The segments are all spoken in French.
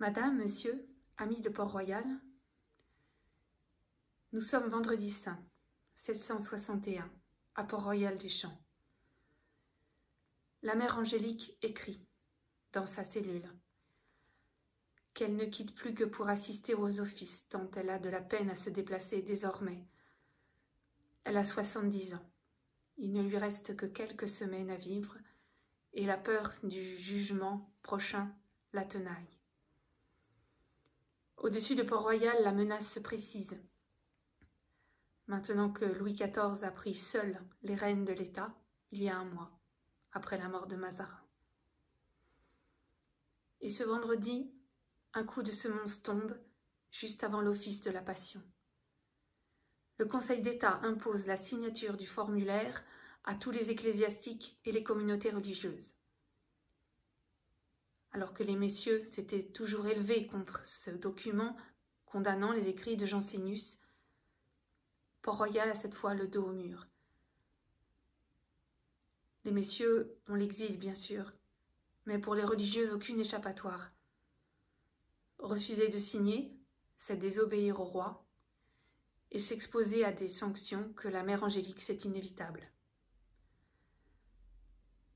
Madame, Monsieur, amis de Port-Royal, nous sommes vendredi saint, 1661, à Port-Royal-des-Champs. La mère Angélique écrit, dans sa cellule, qu'elle ne quitte plus que pour assister aux offices, tant elle a de la peine à se déplacer désormais. Elle a 70 ans. Il ne lui reste que quelques semaines à vivre, et la peur du jugement prochain la tenaille. Au-dessus de Port-Royal, la menace se précise. Maintenant que Louis XIV a pris seul les rênes de l'État, il y a un mois, après la mort de Mazarin. Et ce vendredi, un coup de semonce tombe juste avant l'office de la Passion. Le Conseil d'État impose la signature du formulaire à tous les ecclésiastiques et les communautés religieuses. Alors que les messieurs s'étaient toujours élevés contre ce document condamnant les écrits de Jansénus, Port-Royal a cette fois le dos au mur. Les messieurs ont l'exil, bien sûr, mais pour les religieuses, aucune échappatoire. Refuser de signer, c'est désobéir au roi et s'exposer à des sanctions que la mère Angélique sait inévitables.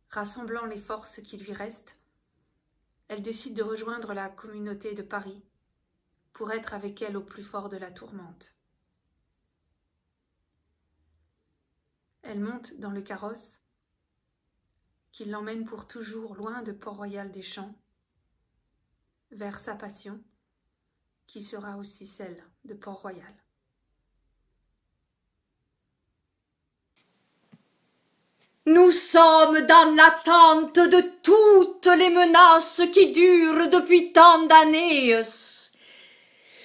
Rassemblant les forces qui lui restent, elle décide de rejoindre la communauté de Paris pour être avec elle au plus fort de la tourmente. Elle monte dans le carrosse qui l'emmène pour toujours loin de Port-Royal-des-Champs, vers sa Passion, qui sera aussi celle de Port-Royal. Nous sommes dans l'attente de toutes les menaces qui durent depuis tant d'années.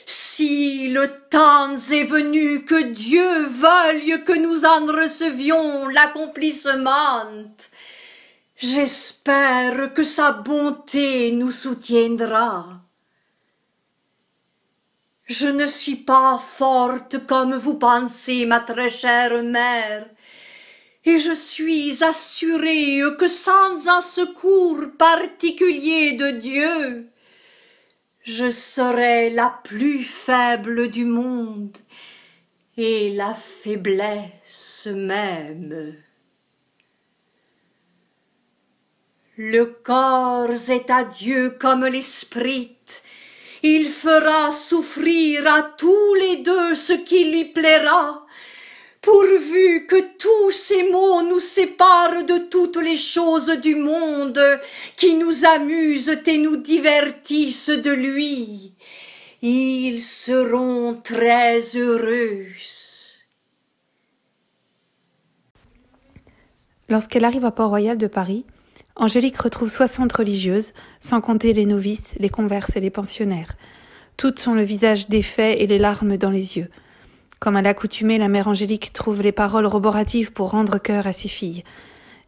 Si le temps est venu que Dieu veuille que nous en recevions l'accomplissement, j'espère que sa bonté nous soutiendra. Je ne suis pas forte comme vous pensez, ma très chère mère, et je suis assurée que sans un secours particulier de Dieu, je serais la plus faible du monde et la faiblesse même. Le corps est à Dieu comme l'esprit. Il fera souffrir à tous les deux ce qui lui plaira, pourvu que tous ces mots nous séparent de toutes les choses du monde qui nous amusent et nous divertissent de lui. Ils seront très heureux. Lorsqu'elle arrive à Port-Royal de Paris, Angélique retrouve 60 religieuses, sans compter les novices, les converses et les pensionnaires. Toutes ont le visage défait et les larmes dans les yeux. Comme à l'accoutumée, la mère Angélique trouve les paroles roboratives pour rendre cœur à ses filles.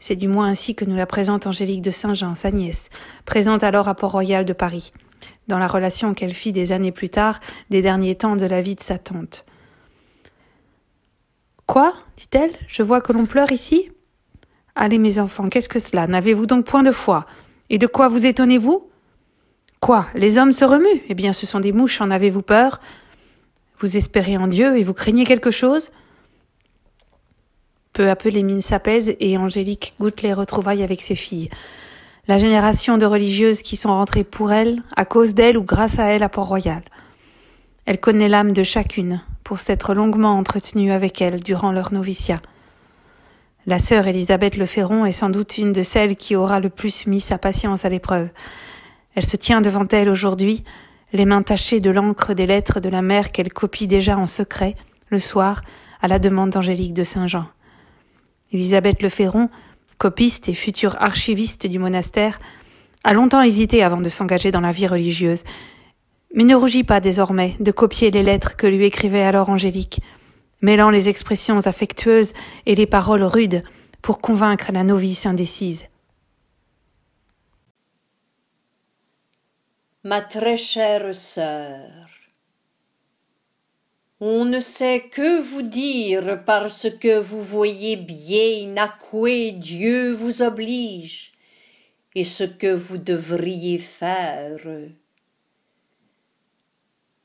C'est du moins ainsi que nous la présente Angélique de Saint-Jean, sa nièce, présente alors à Port-Royal de Paris, dans la relation qu'elle fit des années plus tard, des derniers temps de la vie de sa tante. « Quoi » dit-elle, « je vois que l'on pleure ici ?»« Allez mes enfants, qu'est-ce que cela? N'avez-vous donc point de foi? Et de quoi vous étonnez-vous? Quoi? Les hommes se remuent? Eh bien, ce sont des mouches, en avez-vous peur? Vous espérez en Dieu et vous craignez quelque chose? » Peu à peu, les mines s'apaisent et Angélique goûte les retrouvailles avec ses filles. La génération de religieuses qui sont rentrées pour elle, à cause d'elle ou grâce à elle à Port-Royal. Elle connaît l'âme de chacune, pour s'être longuement entretenue avec elle durant leur noviciat. La sœur Élisabeth Le Féron est sans doute une de celles qui aura le plus mis sa patience à l'épreuve. Elle se tient devant elle aujourd'hui, les mains tachées de l'encre des lettres de la mère qu'elle copie déjà en secret, le soir, à la demande d'Angélique de Saint-Jean. Élisabeth Le Féron, copiste et future archiviste du monastère, a longtemps hésité avant de s'engager dans la vie religieuse, mais ne rougit pas désormais de copier les lettres que lui écrivait alors Angélique, mêlant les expressions affectueuses et les paroles rudes pour convaincre la novice indécise. Ma très chère sœur, on ne sait que vous dire parce que vous voyez bien à quoi Dieu vous oblige et ce que vous devriez faire.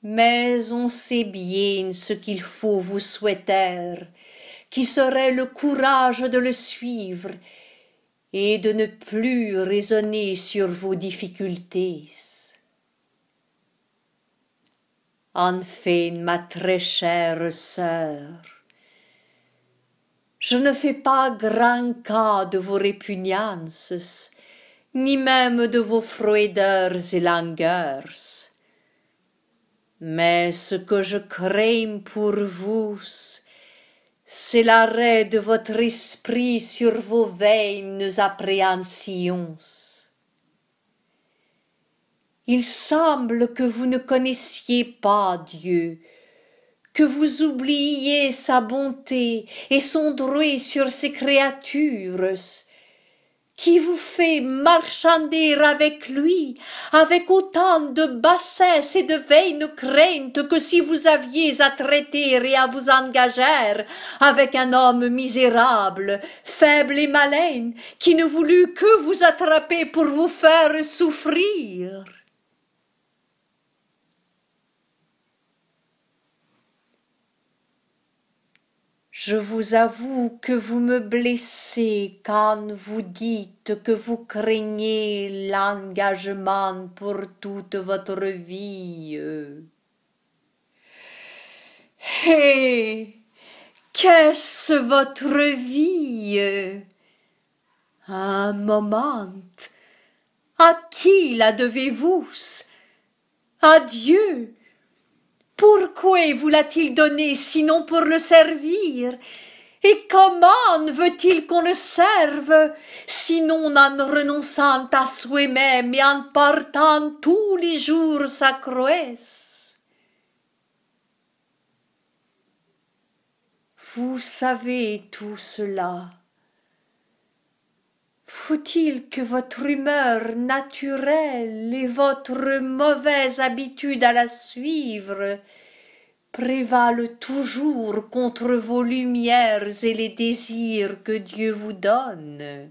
Mais on sait bien ce qu'il faut vous souhaiter, qui serait le courage de le suivre et de ne plus raisonner sur vos difficultés. Enfin, ma très chère sœur, je ne fais pas grand cas de vos répugnances, ni même de vos froideurs et langueurs. Mais ce que je crains pour vous, c'est l'arrêt de votre esprit sur vos vaines appréhensions. Il semble que vous ne connaissiez pas Dieu, que vous oubliez sa bonté et son droit sur ses créatures, qui vous fait marchander avec lui, avec autant de bassesse et de vaines crainte que si vous aviez à traiter et à vous engager avec un homme misérable, faible et malin, qui ne voulut que vous attraper pour vous faire souffrir. Je vous avoue que vous me blessez quand vous dites que vous craignez l'engagement pour toute votre vie. Et qu'est-ce votre vie? Un moment, à qui la devez-vous? À Dieu. Pourquoi vous l'a-t-il donné sinon pour le servir? Et comment veut-il qu'on le serve, sinon en renonçant à soi-même et en portant tous les jours sa croix? Vous savez tout cela. Faut-il que votre humeur naturelle et votre mauvaise habitude à la suivre prévalent toujours contre vos lumières et les désirs que Dieu vous donne?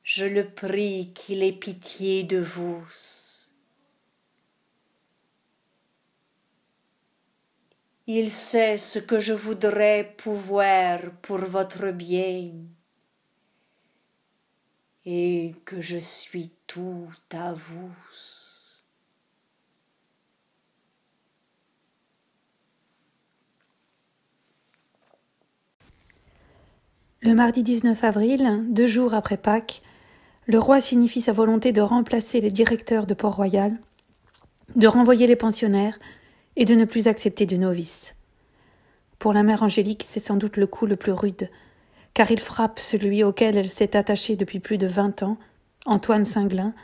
Je le prie qu'il ait pitié de vous. Il sait ce que je voudrais pouvoir pour votre bien, et que je suis tout à vous. Le mardi 19 avril, 2 jours après Pâques, le roi signifie sa volonté de remplacer les directeurs de Port-Royal, de renvoyer les pensionnaires et de ne plus accepter de novices. Pour la mère Angélique, c'est sans doute le coup le plus rude, car il frappe celui auquel elle s'est attachée depuis plus de 20 ans, Antoine Singlin,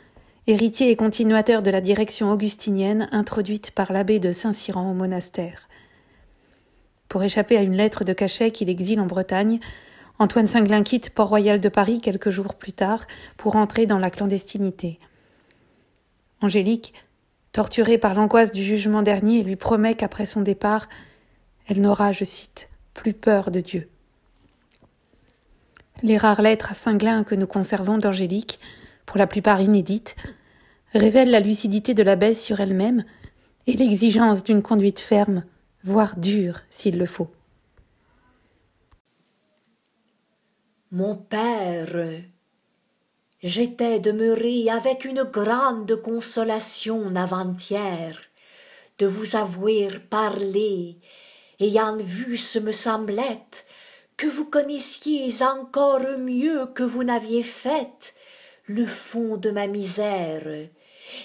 héritier et continuateur de la direction augustinienne introduite par l'abbé de Saint-Cyran au monastère. Pour échapper à une lettre de cachet qu'il exile en Bretagne, Antoine Singlin quitte Port-Royal de Paris quelques jours plus tard pour entrer dans la clandestinité. Angélique, torturée par l'angoisse du jugement dernier, lui promet qu'après son départ, elle n'aura, je cite, plus peur de Dieu. Les rares lettres à Singlin que nous conservons d'Angélique, pour la plupart inédites, révèlent la lucidité de l'abbesse sur elle-même et l'exigence d'une conduite ferme, voire dure s'il le faut. Mon père, j'étais demeuré avec une grande consolation avant-hier de vous avoir parlé, ayant vu, ce me semblait, que vous connaissiez encore mieux que vous n'aviez fait le fond de ma misère,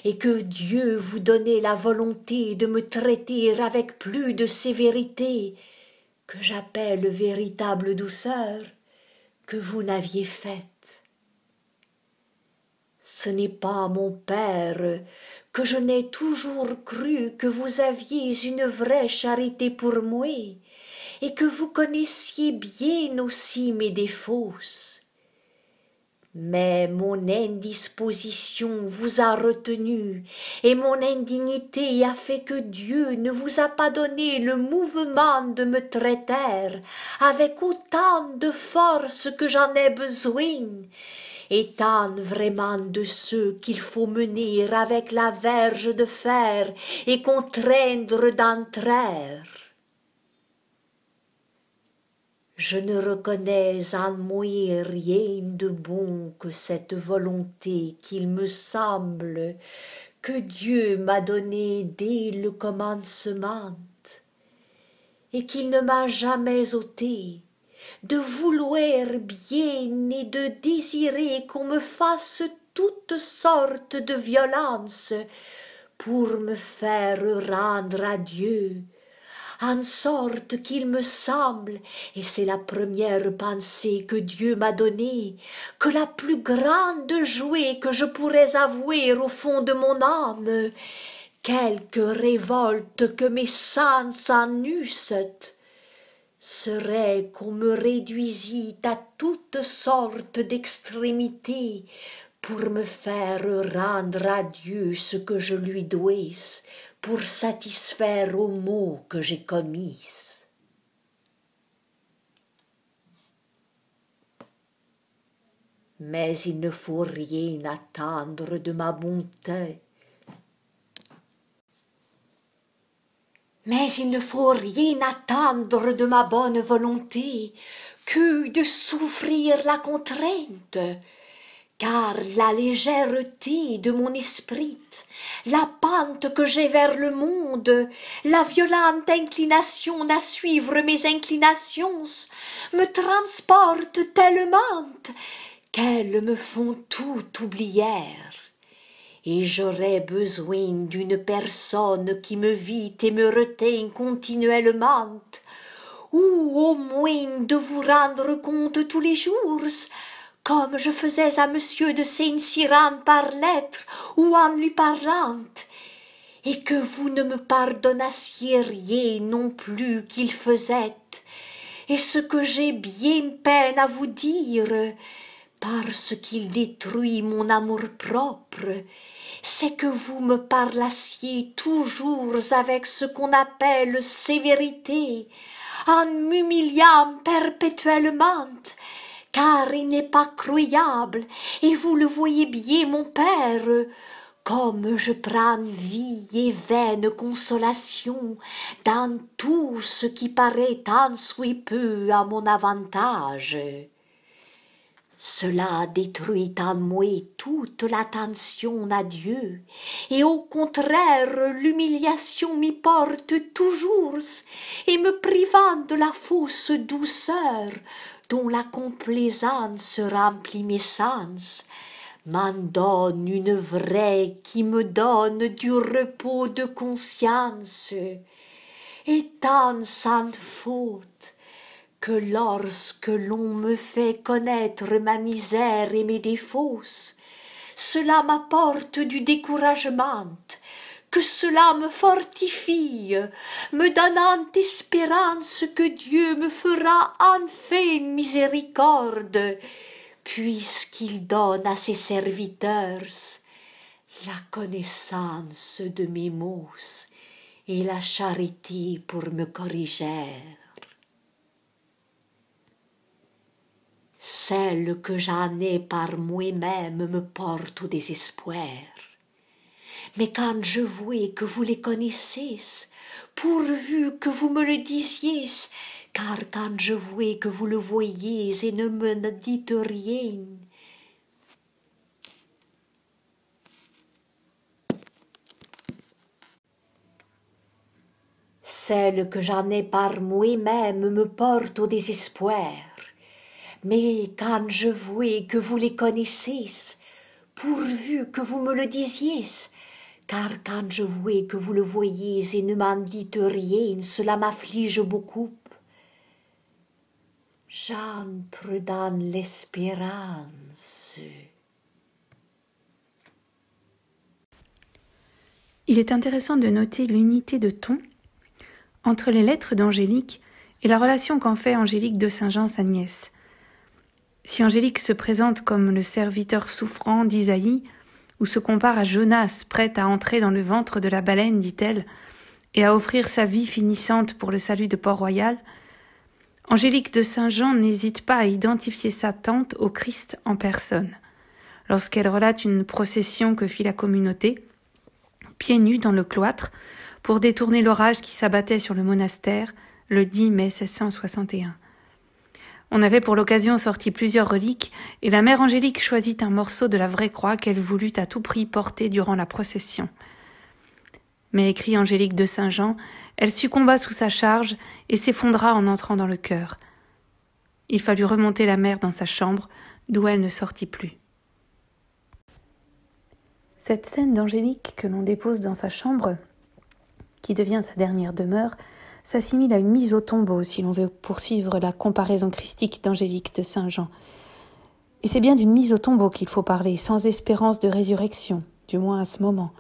et que Dieu vous donnait la volonté de me traiter avec plus de sévérité, que j'appelle véritable douceur, que vous n'aviez faite. Ce n'est pas, mon père, que je n'ai toujours cru que vous aviez une vraie charité pour moi, et que vous connaissiez bien aussi mes défauts. Mais mon indisposition vous a retenu, et mon indignité a fait que Dieu ne vous a pas donné le mouvement de me traiter avec autant de force que j'en ai besoin, étant vraiment de ceux qu'il faut mener avec la verge de fer et contraindre d'entraire. Je ne reconnais en moi rien de bon que cette volonté qu'il me semble que Dieu m'a donnée dès le commencement et qu'il ne m'a jamais ôtée, de vouloir bien et de désirer qu'on me fasse toutes sortes de violences pour me faire rendre à Dieu, en sorte qu'il me semble, et c'est la première pensée que Dieu m'a donnée, que la plus grande jouet que je pourrais avouer au fond de mon âme, quelque révolte que mes sens en eussent, serait qu'on me réduisit à toutes sortes d'extrémités pour me faire rendre à Dieu ce que je lui dois, pour satisfaire aux maux que j'ai commis. Mais il ne faut rien attendre de ma bonté. Mais il ne faut rien attendre de ma bonne volonté que de souffrir la contrainte, car la légèreté de mon esprit, la pente que j'ai vers le monde, la violente inclination à suivre mes inclinations, me transportent tellement qu'elles me font tout oublier. Et j'aurais besoin d'une personne qui me vit et me retient continuellement, ou au moins de vous rendre compte tous les jours, comme je faisais à monsieur de Saint-Cyran par lettre ou en lui parlant, et que vous ne me pardonnassiez rien non plus qu'il faisait, et ce que j'ai bien peine à vous dire, parce qu'il détruit mon amour-propre, c'est que vous me parlassiez toujours avec ce qu'on appelle sévérité, en m'humiliant perpétuellement, car il n'est pas croyable, et vous le voyez bien, mon père, comme je prends vie et vaine consolation dans tout ce qui paraît tant soit peu à mon avantage. Cela détruit en moi toute l'attention à Dieu, et au contraire l'humiliation m'y porte toujours, et me privant de la fausse douceur dont la complaisance remplit mes sens, m'en donne une vraie qui me donne du repos de conscience, et tant sans faute, que lorsque l'on me fait connaître ma misère et mes défauts, cela m'apporte du découragement, que cela me fortifie, me donnant espérance que Dieu me fera enfin miséricorde, puisqu'il donne à ses serviteurs la connaissance de mes maux et la charité pour me corriger. Celle que j'en ai par moi-même me porte au désespoir. Mais quand je vois que vous les connaissez, pourvu que vous me le disiez, car quand je vois que vous le voyez et ne me dites rien, celle que j'en ai par moi-même me porte au désespoir. Mais quand je vois que vous les connaissez, pourvu que vous me le disiez, car quand je vois que vous le voyez et ne m'en dites rien, cela m'afflige beaucoup. J'entre dans l'espérance. Il est intéressant de noter l'unité de ton entre les lettres d'Angélique et la relation qu'en fait Angélique de Saint-Jean sa nièce. Si Angélique se présente comme le serviteur souffrant d'Isaïe, ou se compare à Jonas prêt à entrer dans le ventre de la baleine, dit-elle, et à offrir sa vie finissante pour le salut de Port-Royal, Angélique de Saint-Jean n'hésite pas à identifier sa tante au Christ en personne. lorsqu'elle relate une procession que fit la communauté, pieds nus dans le cloître, pour détourner l'orage qui s'abattait sur le monastère le 10 mai 1661. On avait pour l'occasion sorti plusieurs reliques, et la mère Angélique choisit un morceau de la vraie croix qu'elle voulut à tout prix porter durant la procession. Mais, écrit Angélique de Saint-Jean, elle succomba sous sa charge et s'effondra en entrant dans le chœur. Il fallut remonter la mère dans sa chambre, d'où elle ne sortit plus. Cette scène d'Angélique que l'on dépose dans sa chambre, qui devient sa dernière demeure, s'assimile à une mise au tombeau si l'on veut poursuivre la comparaison christique d'Angélique de Saint-Jean. Et c'est bien d'une mise au tombeau qu'il faut parler, sans espérance de résurrection, du moins à ce moment.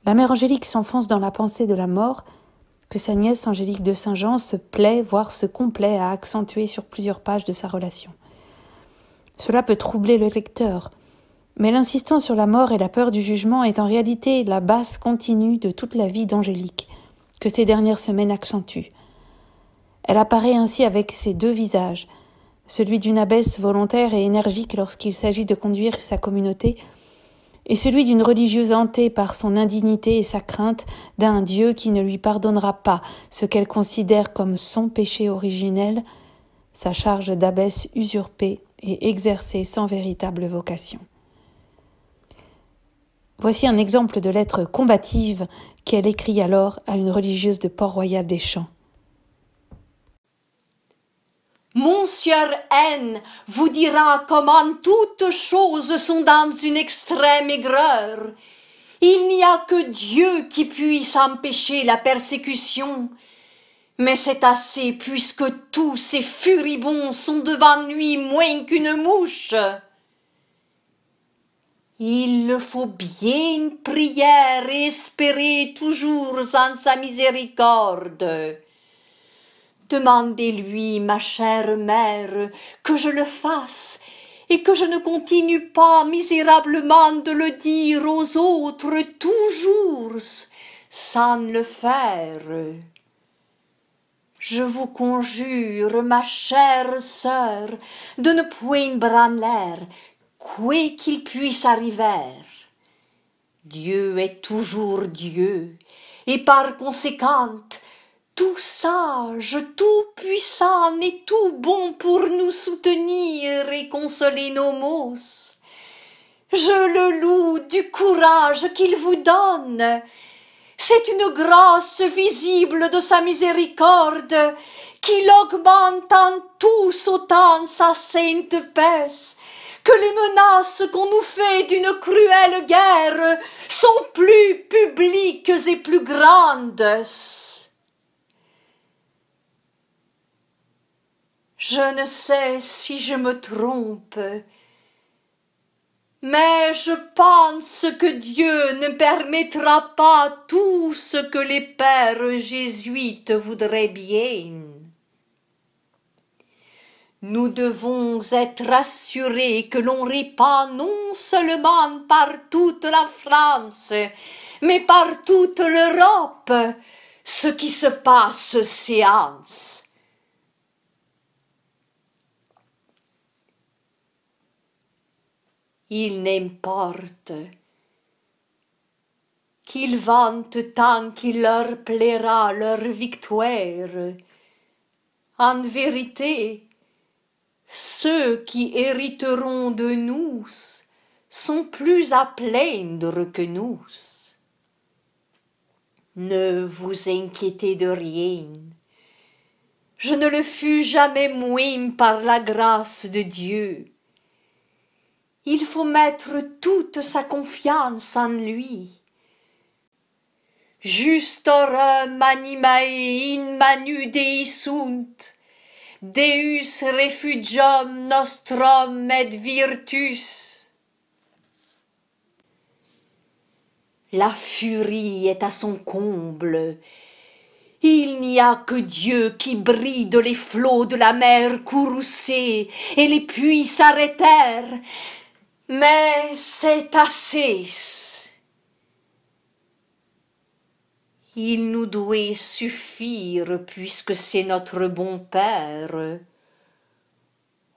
La mère Angélique s'enfonce dans la pensée de la mort, que sa nièce Angélique de Saint-Jean se plaît, voire se complaît à accentuer sur plusieurs pages de sa relation. Cela peut troubler le lecteur, mais l'insistance sur la mort et la peur du jugement est en réalité la base continue de toute la vie d'Angélique, que ces dernières semaines accentuent. Elle apparaît ainsi avec ses deux visages, celui d'une abbesse volontaire et énergique lorsqu'il s'agit de conduire sa communauté, et celui d'une religieuse hantée par son indignité et sa crainte d'un Dieu qui ne lui pardonnera pas ce qu'elle considère comme son péché originel, sa charge d'abbesse usurpée et exercée sans véritable vocation. Voici un exemple de lettre combative qu'elle écrit alors à une religieuse de Port-Royal des Champs. Monsieur N vous dira comment toutes choses sont dans une extrême aigreur. Il n'y a que Dieu qui puisse empêcher la persécution. Mais c'est assez puisque tous ces furibonds sont devant lui moins qu'une mouche. Il le faut bien prier et espérer toujours en sa miséricorde. Demandez-lui, ma chère mère, que je le fasse, et que je ne continue pas misérablement de le dire aux autres toujours, sans le faire. Je vous conjure, ma chère sœur, de ne point branler, quoi qu'il puisse arriver. Dieu est toujours Dieu, et par conséquent, tout sage, tout puissant et tout bon pour nous soutenir et consoler nos maux. Je le loue du courage qu'il vous donne. C'est une grâce visible de sa miséricorde qui l'augmente en tous autant sa sainte paix, que les menaces qu'on nous fait d'une cruelle guerre sont plus publiques et plus grandes. Je ne sais si je me trompe, mais je pense que Dieu ne permettra pas tout ce que les pères jésuites voudraient bien. Nous devons être assurés que l'on répand non seulement par toute la France, mais par toute l'Europe, ce qui se passe séance. Il n'importe qu'ils vantent tant qu'il leur plaira leur victoire. En vérité, ceux qui hériteront de nous sont plus à plaindre que nous. Ne vous inquiétez de rien. Je ne le fus jamais moins par la grâce de Dieu. Il faut mettre toute sa confiance en lui. Justorum animae in manu Dei sunt, Deus refugium nostrum et virtus. La furie est à son comble. Il n'y a que Dieu qui bride les flots de la mer courroucée et les puits s'arrêtèrent. Mais c'est assez. Il nous doit suffire puisque c'est notre bon Père.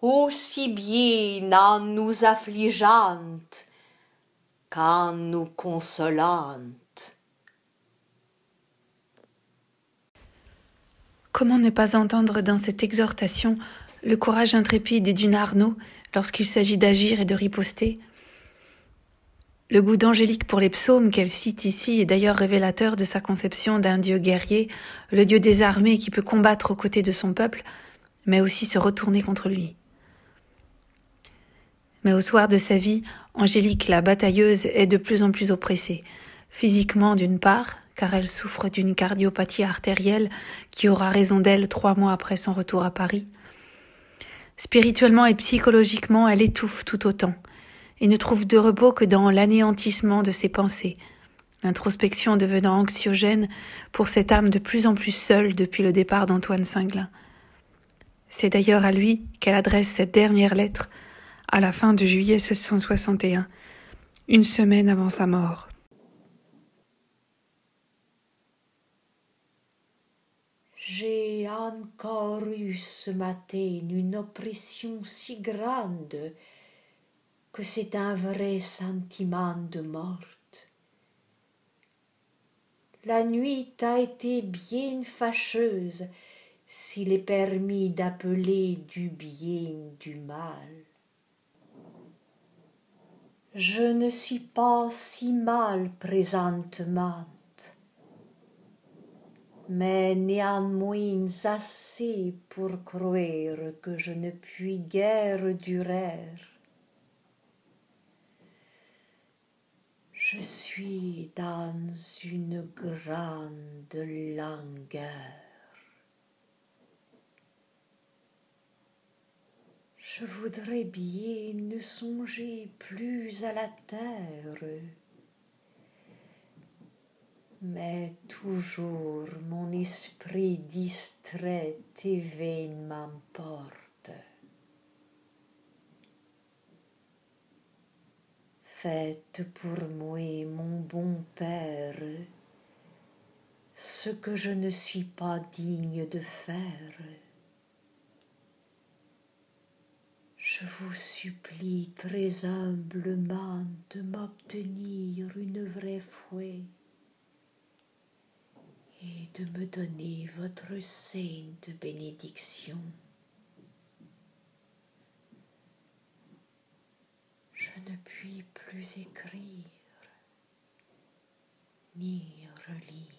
aussi bien en nous affligeant qu'en nous consolant. Comment ne pas entendre dans cette exhortation le courage intrépide d'une Arnaud lorsqu'il s'agit d'agir et de riposter? Le goût d'Angélique pour les psaumes qu'elle cite ici est d'ailleurs révélateur de sa conception d'un Dieu guerrier, le Dieu désarmé qui peut combattre aux côtés de son peuple, mais aussi se retourner contre lui. Mais au soir de sa vie, Angélique, la batailleuse, est de plus en plus oppressée. Physiquement d'une part, car elle souffre d'une cardiopathie artérielle qui aura raison d'elle 3 mois après son retour à Paris. Spirituellement et psychologiquement, elle étouffe tout autant, et ne trouve de repos que dans l'anéantissement de ses pensées, l'introspection devenant anxiogène pour cette âme de plus en plus seule depuis le départ d'Antoine Singlin. C'est d'ailleurs à lui qu'elle adresse cette dernière lettre à la fin de juillet 1661, une semaine avant sa mort. J'ai encore eu ce matin une oppression si grande que c'est un vrai sentiment de morte. La nuit a été bien fâcheuse, s'il est permis d'appeler du bien du mal. Je ne suis pas si mal présentement, mais néanmoins assez pour croire que je ne puis guère durer. Je suis dans une grande langueur. Je voudrais bien ne songer plus à la terre, mais toujours mon esprit distrait et vain m'emporte. Faites pour moi, mon bon Père, ce que je ne suis pas digne de faire. Je vous supplie très humblement de m'obtenir une vraie foi et de me donner votre sainte bénédiction. Je ne puis plus écrire ni relire.